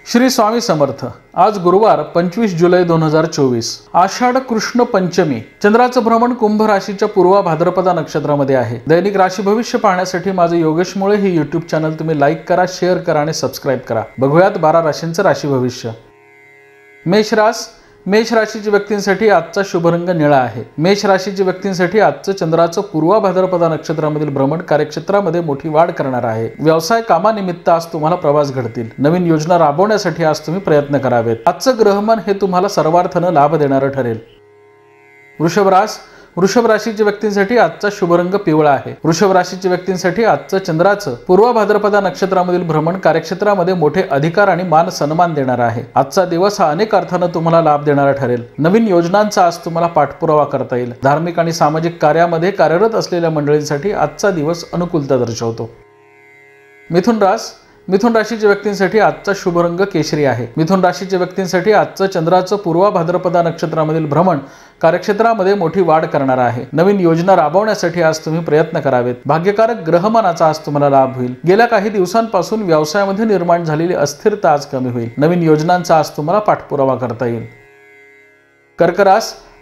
श्री स्वामी समर्थ। आज गुरुवार 25 जुलै 2024। आषाढ कृष्ण पंचमी। चंद्राचं भ्रमण कुंभ राशीच्या पूर्व भाद्रपदा नक्षत्रामध्ये आहे। दैनिक राशी भविष्य पाहण्यासाठी माझे योगेश मुळे ही YouTube चॅनल तुम्ही लाईक करा, शेअर करा आणि सबस्क्राइब करा। बघूयात 12 राशींचं राशी भविष्य। मेष राशीच्या व्यक्तींसाठी आजचा शुभ रंग निळा आहे। मेष राशीच्या व्यक्तींसाठी आजचं चंद्राचं पूर्व भाद्रपदा नक्षत्रामधील भ्रमण कार्यक्षेत्रामध्ये मोठी वाढ करणार आहे। व्यवसाय कामानिमित्त आज तुम्हाला प्रवास घडतील। नवीन योजना राबवण्यासाठी आज तुम्ही प्रयत्न करावेत। आजचं ग्रहमान हे तुम्हाला सर्वार्थाने लाभ देणारे ठरेल। वृषभ राशीच्या व्यक्तींसाठी आजचा शुभ रंग पिवळा आहे। वृषभ राशीच्या व्यक्तींसाठी आजचं चंद्राचं पूर्व भाद्रपदा नक्षत्रामधील भ्रमण कार्यक्षेत्रामध्ये मोठे अधिकार आणि मान सन्मान देणार आहे। आजचा दिवस हा अनेक अर्थाने तुम्हाला लाभ देणारा ठरेल। नवीन योजनांचा आज तुम्हाला पाठपुरावा करता येईल। धार्मिक आणि सामाजिक कार्यामध्ये कार्यरत असलेल्या मंडळींसाठी आजचा दिवस अनुकूलता दर्शवतो। मिथुन राशीच्या व्यक्तींसाठी आजचा शुभ रंग केशरी आहे। मिथुन राशीच्या व्यक्तींसाठी आजचं चंद्राचं पूर्व भाद्रपदा नक्षत्रामधील भ्रमण कार्यक्षेत्रामध्ये मोठी वाढ करणार आहे। नवीन योजना राबवण्यासाठी आज तुम्ही प्रयत्न करावेत। भाग्यकारक ग्रहमानाचा आज तुम्हाला लाभ होईल। गेल्या काही दिवसांपासून व्यवसायामध्ये निर्माण झालेली अस्थिरता आज कमी होईल। नवीन योजनांचा आज तुम्हाला पाठपुरावा करता येईल।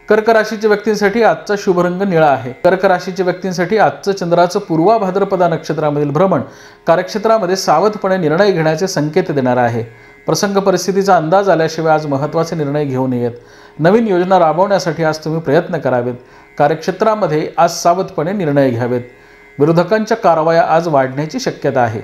कर्क राशीच्या व्यक्तींसाठी आजचा शुभ रंग निळा आहे। कर्क राशीच्या व्यक्तींसाठी आजचं चंद्राचं पूर्व भाद्रपदा नक्षत्रामधील भ्रमण कार्यक्षेत्रामध्ये सावधपणे निर्णय घेण्याचे संकेत देणार आहे। प्रसंग परिस्थितीचा अंदाज आल्याशिवाय आज महत्त्वाचे निर्णय घेऊ नयेत। नवीन योजना राबवण्यासाठी आज तुम्ही प्रयत्न करावेत। कार्यक्षेत्रामध्ये आज सावधपणे निर्णय घ्यावेत। विरोधकांच्या कारवाया आज वाढण्याची शक्यता आहे।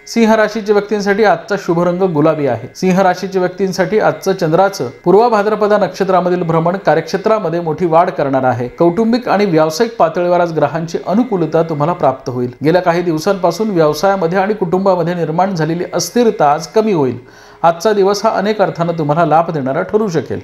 सिंह राशीच्या व्यक्तींसाठी आजचा शुभ रंग गुलाबी आहे। सिंह राशीच्या व्यक्तींसाठी आजचं चंद्राचं पूर्व भाद्रपदा नक्षत्रामधील भ्रमण कार्यक्षेत्रामध्ये मोठी वाढ करणार आहे। कौटुंबिक आणि व्यावसायिक पातळीवर आज ग्रहांची अनुकूलता तुम्हाला प्राप्त होईल। गेल्या काही दिवसांपासून व्यवसायामध्ये आणि कुटुंबामध्ये निर्माण झालेली अस्थिरता आज कमी होईल। आजचा दिवस हा अनेक अर्थाने तुम्हाला लाभ देणारा ठरू शकेल।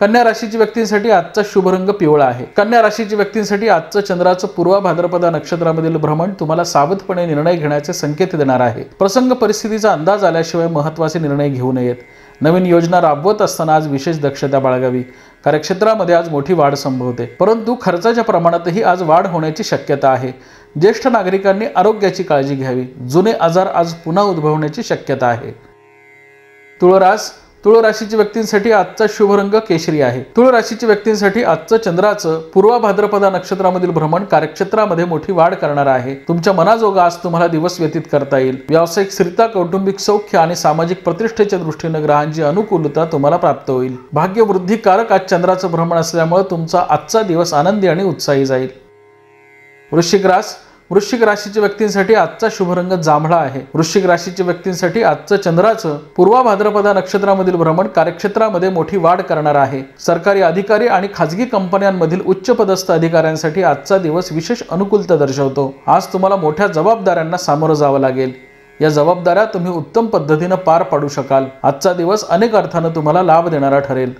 कन्या राशीच्या व्यक्तींसाठी आजचा शुभ रंग पिवळा आहे। कन्या राशीच्या व्यक्तींसाठी आजचं चंद्राचं पूर्व भाद्रपदा नक्षत्रामधील भ्रमण तुम्हाला सावधपणे निर्णय घेण्याचे संकेत देणार आहे। प्रसंग परिस्थितीचा अंदाज आल्याशिवाय महत्त्वाचे निर्णय घेऊ नयेत। नवीन योजना राबवत असताना आज विशेष दक्षता बाळगावी। कार्यक्षेत्रामध्ये आज मोठी वाढ संभवते, परंतु खर्चाच्या प्रमाणातही आज वाढ होण्याची शक्यता आहे। ज्येष्ठ नागरिकांनी आरोग्याची काळजी घ्यावी। जुने आजार आज पुन्हा उद्भवण्याची शक्यता आहे। तुळ राशीच्या व्यक्तींसाठी आजचा शुभ रंग केशरी आहे। तुळ राशीच्या व्यक्तींसाठी आजचं चंद्राचं पूर्व भाद्रपदा नक्षत्रामधील भ्रमण कार्यक्षेत्रामध्ये मोठी वाढ करणार आहे। तुमच्या मनाजोगा आज तुम्हाला दिवस व्यतीत करता येईल। व्यावसायिक स्थिरता, कौटुंबिक सौख्य आणि सामाजिक प्रतिष्ठेच्या दृष्टीने ग्रहांची अनुकूलता तुम्हाला प्राप्त होईल। भाग्यवृद्धीकारक आज चंद्राचं भ्रमण असल्यामुळे तुमचा आजचा दिवस आनंदी आणि उत्साही जाईल। वृश्चिक राशीच्या व्यक्तींसाठी आजचा शुभ रंग जांभळा आहे। वृश्चिक राशीच्या व्यक्तींसाठी आजचं चंद्राचं पूर्व भाद्रपदा नक्षत्रामधील भ्रमण कार्यक्षेत्रामध्ये मोठी वाढ करणार आहे। सरकारी अधिकारी आणि खाजगी कंपन्यांमधील उच्च पदस्थ अधिकाऱ्यांसाठी आजचा दिवस विशेष अनुकूलता दर्शवतो। आज तुम्हाला मोठ्या जबाबदाऱ्यांना सामोरं जावं लागेल। या जबाबदाऱ्या तुम्ही उत्तम पद्धतीने पार पाडू शकाल। आजचा दिवस अनेक अर्थाने तुम्हाला लाभ देणारा ठरेल।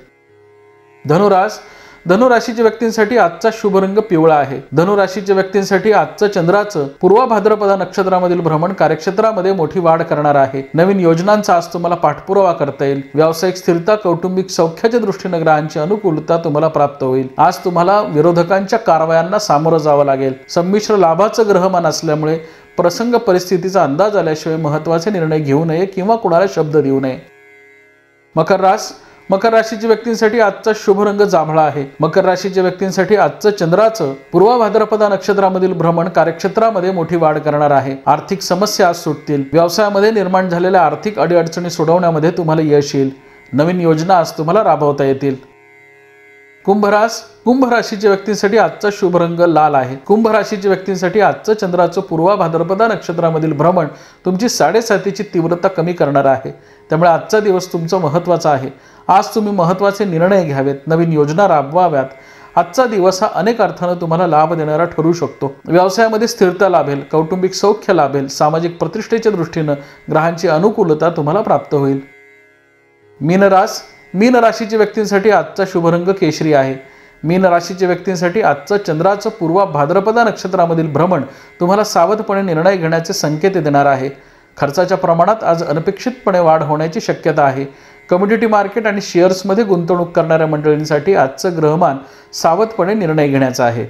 धनु राशीच्या व्यक्तींसाठी आजचा शुभ रंग पिवळा आहे। धनु राशीच्या व्यक्तींसाठी आजचं चंद्राचं पूर्व भाद्रपदा नक्षत्रामधील भ्रमण कार्यक्षेत्रामध्ये मोठी वाढ करणार आहे। नवीन योजनांचा आज तुम्हाला पाठपुरावा करता येईल। व्यावसायिक स्थिरता, कौटुंबिक सौख्याच्या दृष्टीने ग्रहांची अनुकूलता तुम्हाला प्राप्त होईल। आज तुम्हाला विरोधकांच्या कारवायांना सामोरं जावं लागेल। संमिश्र लाभाचं ग्रहमान असल्यामुळे प्रसंग परिस्थितीचा अंदाज आल्याशिवाय महत्त्वाचे निर्णय घेऊ नये किंवा कुणाला शब्द देऊ नये। मकर राशीच्या व्यक्तींसाठी आजचा शुभ रंग जांभळा आहे। मकर राशीच्या व्यक्तींसाठी आजचं चंद्राचं पूर्व भाद्रपदा नक्षत्रामधील भ्रमण कार्यक्षेत्रामध्ये मोठी वाढ करणार आहे। आर्थिक समस्या आज सुटतील। व्यवसायामध्ये निर्माण झालेल्या आर्थिक अडीअडचणी सोडवण्यामध्ये तुम्हाला यश येईल। नवीन योजना आज तुम्हाला राबवता येतील। कुंभ राशीच्या व्यक्तींसाठी आजचा शुभ रंग लाल आहे। कुंभ राशीच्या व्यक्तींसाठी आजचं चंद्राचं पूर्व भाद्रपदा नक्षत्रामधील भ्रमण तुमची साडेसातीची तीव्रता कमी करणार आहे। त्यामुळे आजचा दिवस तुमचा महत्त्वाचा आहे। आज तुम्ही महत्त्वाचे निर्णय घ्यावेत। नवीन योजना राबवाव्यात। आजचा दिवस हा अनेक अर्थाने तुम्हाला लाभ देणारा ठरू शकतो। व्यवसायामध्ये स्थिरता लाभेल, कौटुंबिक सौख्य लाभेल, सामाजिक प्रतिष्ठेच्या दृष्टीने ग्रहांची अनुकूलता तुम्हाला प्राप्त होईल। मीन राशीच्या व्यक्तींसाठी आजचा शुभ रंग केशरी आहे। मीन राशीच्या व्यक्तींसाठी आजचं चंद्राचं पूर्व भाद्रपदा नक्षत्रामधील भ्रमण तुम्हाला सावधपणे निर्णय घेण्याचे संकेत देणार आहे। खर्चाच्या प्रमाणात आज अनपेक्षितपणे वाढ होण्याची शक्यता आहे। कमोडिटी मार्केट आणि शेअर्समध्ये गुंतवणूक करणाऱ्या मंडळींसाठी आजचं ग्रहमान सावधपणे निर्णय घेण्याचा आहे।